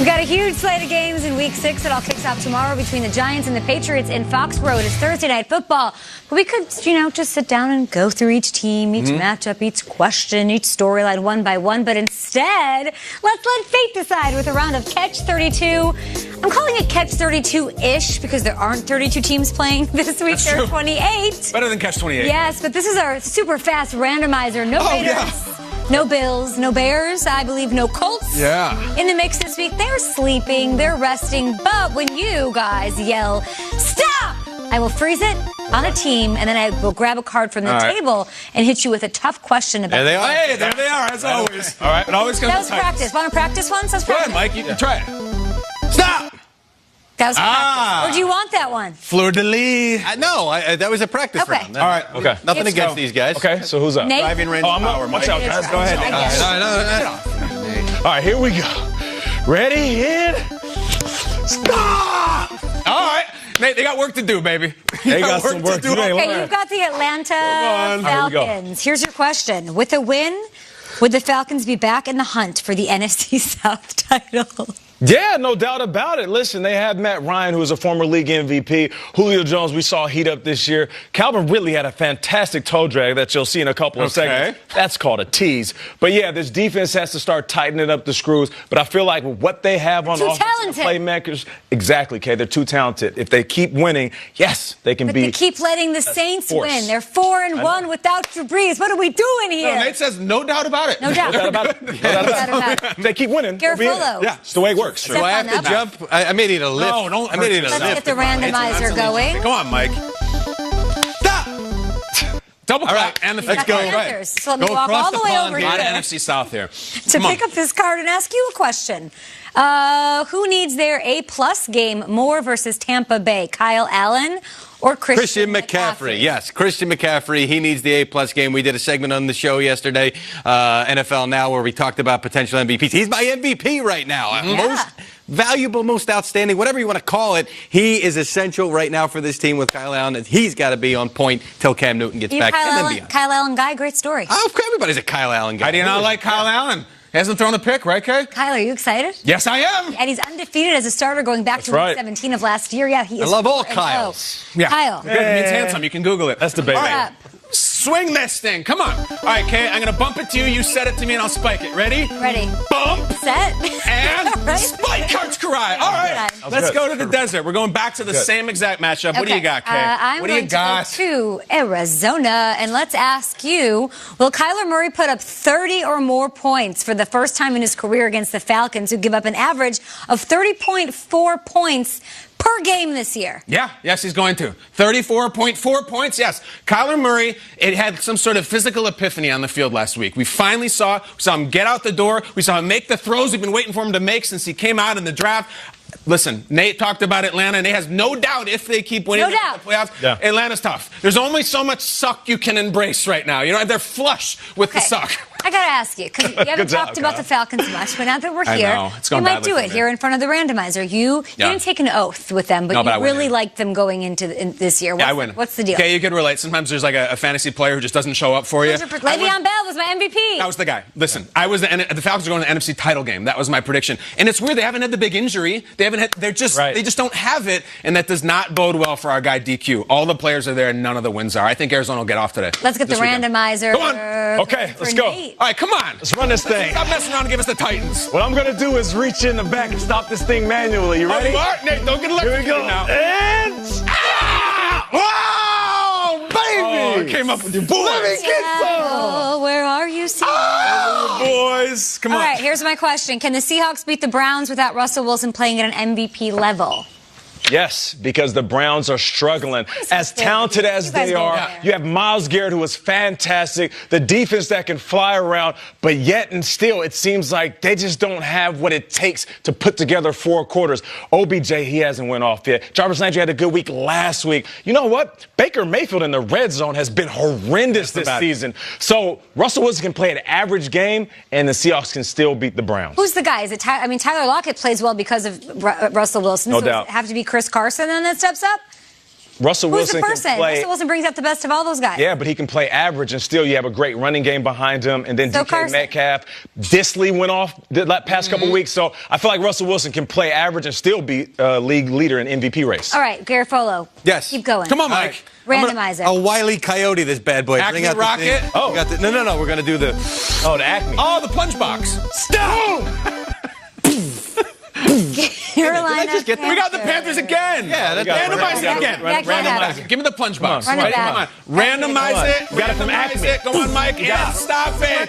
We've got a huge slate of games in Week 6 that all kicks off tomorrow between the Giants and the Patriots in Foxborough. It is Thursday Night Football. But we could, just sit down and go through each team, each matchup, each question, each storyline one by one. But instead, let's let fate decide with a round of Catch 32. I'm calling it Catch 32-ish because there aren't 32 teams playing this week. There are 28. Better than Catch 28. Yes, but this is our super fast randomizer. No Raiders. No Bills, no Bears, I believe no Colts in the mix this week. They're sleeping, they're resting, but when you guys yell, stop, I will freeze it on a team, and then I will grab a card from the table and hit you with a tough question about There they are. Hey, there they are, as always. All right, it always comes That was practice. Want to practice once? Let's Go practice. ahead, Mike, you can try it. Stop! That was practice. Or do you want that one? Fleur de lis. No, that was a practice round. All right, okay. Nothing It's against these guys. Okay, so who's up? Nate? Driving range I'm power, up. Mike. Watch out, guys. Go ahead. I guess. All right, here we go. Ready, hit. Stop! All right. Nate, they got work to do, baby. They got some work to do. Okay, you've got the Atlanta on. Here we Falcons. Here's your question. With a win, would the Falcons be back in the hunt for the NFC South title? Yeah, no doubt about it. Listen, they have Matt Ryan, who is a former league MVP. Julio Jones, we saw heat up this year. Calvin Ridley had a fantastic toe drag that you'll see in a couple of seconds. That's called a tease. But yeah, this defense has to start tightening up the screws. But I feel like with what they have on offensive playmakers, exactly, Kay, they're too talented. If they keep winning, yes, they can But be. they keep letting the Saints force. win. They're 4-1 without Drew Brees. What are we doing here? No, Nate says no doubt about it. No doubt. No doubt about it. No doubt about it. If they keep winning, they'll be in it. Garofalo. Yeah, it's the way it works. Step Do I on have to up. jump? I may need a lift. No, don't I may need a Let's lift. get the randomizer going. Come on, Mike. Stop! Double All clap right, and the Got let's the go. answers. So let me Go walk across all the the way pond over here. A lot of here NFC South here. to pick up this card and ask you a question. Who needs their A-plus game more versus Tampa Bay? Kyle Allen or Christian McCaffrey? Yes, Christian McCaffrey. He needs the A-plus game. We did a segment on the show yesterday, NFL Now, where we talked about potential MVPs. He's my MVP right now. Most valuable, most outstanding, whatever you want to call it. He is essential right now for this team with Kyle Allen. And he's got to be on point till Cam Newton gets back. And then beyond. Kyle Allen guy, great story. Oh, everybody's a Kyle Allen guy. How do you not like Kyle Allen? He hasn't thrown a pick, right, Kay? Kyle, are you excited? Yes, I am. And he's undefeated as a starter going back to right. week 17 of last year. Yeah, he is. I love all 4-0. Kyles. Yeah. Kyle. Good. It means handsome. You can Google it. That's the baby. All right. Swing this thing. Come on. All right, Kay, I'm going to bump it to you. You set it to me, and I'll spike it. Ready? Ready. Bump. Set. And Right. spike Karts Karai. All right. Okay. Let's go to the desert. We're going back to the same exact matchup. What do you got, Kay? I'm what do you going got? to go to Arizona, and let's ask you, will Kyler Murray put up 30 or more points for the first time in his career against the Falcons, who give up an average of 30.4 points per game this year? Yeah, yes, he's going to. 34.4 points, yes. Kyler Murray, it had some sort of physical epiphany on the field last week. We finally saw him get out the door. We saw him make the throws we've been waiting for him to make since he came out in the draft. Listen, Nate talked about Atlanta, and he has no doubt if they keep winning No doubt. the playoffs, Atlanta's tough. There's only so much suck you can embrace right now. You know, they're flush with the suck. I got to ask you, because you haven't talked about the Falcons much, but now that we're here, know. It's you going might badly do for it me. here in front of the randomizer. You didn't take an oath with them, but No, but I you win really here. liked them going into this year. I win. What's the deal? Okay, you could relate. Sometimes there's like a fantasy player who just doesn't show up for you. Le'Veon Bell was my MVP. That was the guy. Listen, the Falcons are going to the NFC title game. That was my prediction. And it's weird. They haven't had the big injury. They just don't have it, and that does not bode well for our guy DQ. All the players are there, and none of the wins are. I think Arizona will get off today. Let's get the randomizer. Come on. Okay, for let's go. Nate. All right, come on. Let's run this thing. Stop messing around and give us the Titans. What I'm going to do is reach in the back and stop this thing manually. You ready? You are? Nate, don't get Here we go. now. And... Wow, baby! Oh, it came up with your boys. Let me get some. Oh, where are you, Seahawks? Boys, come on. All right, here's my question. Can the Seahawks beat the Browns without Russell Wilson playing at an MVP level? Yes, because the Browns are struggling. As talented as they are, you have Myles Garrett, who is fantastic, the defense that can fly around, but yet and still, it seems like they just don't have what it takes to put together four quarters. OBJ, he hasn't went off yet. Jarvis Landry had a good week last week. You know what? Baker Mayfield in the red zone has been horrendous this season. So Russell Wilson can play an average game, and the Seahawks can still beat the Browns. Who's the guy? Is it Tyler Lockett plays well because of Russell Wilson. No so doubt. Does it have to be Chris Carson then that steps up? Russell Who's the Wilson person? can play. Russell Wilson brings out the best of all those guys. Yeah, but he can play average, and still you have a great running game behind him. And then So DK Carson. Metcalf, Disley went off the past couple weeks. So I feel like Russell Wilson can play average and still be league leader in MVP race. All right, Garofolo. Yes. Keep going. Come on, Mike. Randomize it. A Wile E. Coyote, this bad boy. Acme Bring out the Rocket? thing. Oh. We got the, no. We're going to do the... Oh, the Acme. Oh, the plunge box. Stop! Carolina. just get that? We got the Panthers again. Yeah, that's randomize we got it it. again. Yeah, Randomize yeah. it. Give me the plunge box. Run it Right? back. Come on. Randomize it. You got it from Randomize Acme. it. Go on, Mike. And stop it.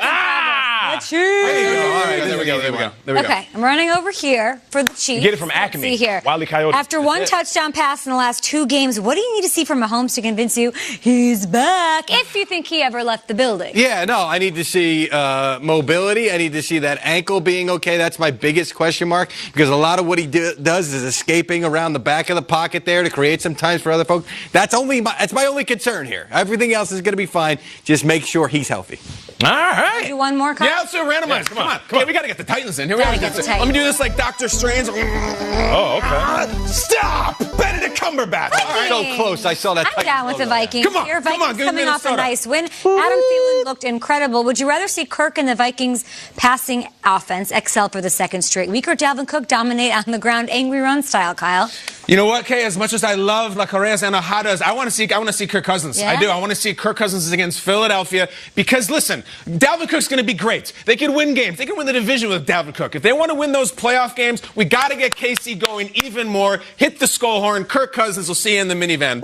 Let's choose. All right, There we go. There we go. Okay, I'm running over here for the Chiefs. get it from Let's Acme. see here. Wile E. Coyote. After one touchdown pass in the last 2 games, what do you need to see from Mahomes to convince you he's back? If you think he ever left the building. Yeah, no, I need to see mobility. I need to see that ankle being okay. That's my biggest question mark, because a lot of what he does is escaping around the back of the pocket there to create some times for other folks. That's my only concern here. Everything else is going to be fine. Just make sure he's healthy. All right. Do one more, Kyle? Yeah, let's do randomize. Yeah, Come on. Okay, we got to get the Titans in. Here we Gotta go. get the Let me Titans. do this like Doctor Strange. Oh, okay. Stop! Benedict Cumberbatch. All right. So close. I saw that. I'm down with the Vikings. Come on, Here, come on, Vikings give coming off a Minnesota. nice win. Adam Thielen looked incredible. Would you rather see Kirk and the Vikings passing offense excel for the second straight week, or Dalvin Cook dominate on the ground, angry run style, Kyle? You know what, Kay? As much as I love La Correas and Ojadas, I want to see Kirk Cousins. Yeah? I do. I want to see Kirk Cousins against Philadelphia because, listen, Dalvin Cook's going to be great. They could win games. They can win the division with Dalvin Cook. If they want to win those playoff games, we got to get KC going even more. Hit the skull horn. Kirk Cousins will see you in the minivan.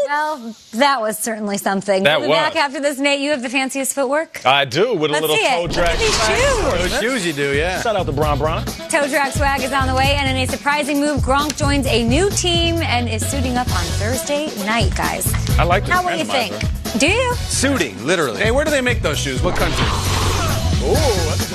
Well, that was certainly something. That We'll be back was. after this, Nate. You have the fanciest footwork. I do, with a Let's little see toe it. drag. Look at these shoes. Those shoes you do, yeah. Shout out to Bron Bron. Toe drag swag is on the way, and in a surprising move, Gronk joins a new team and is suiting up on Thursday night, guys. I like this. How what do you think? Do you? Suiting, literally. Hey, where do they make those shoes? What country? Ooh, that's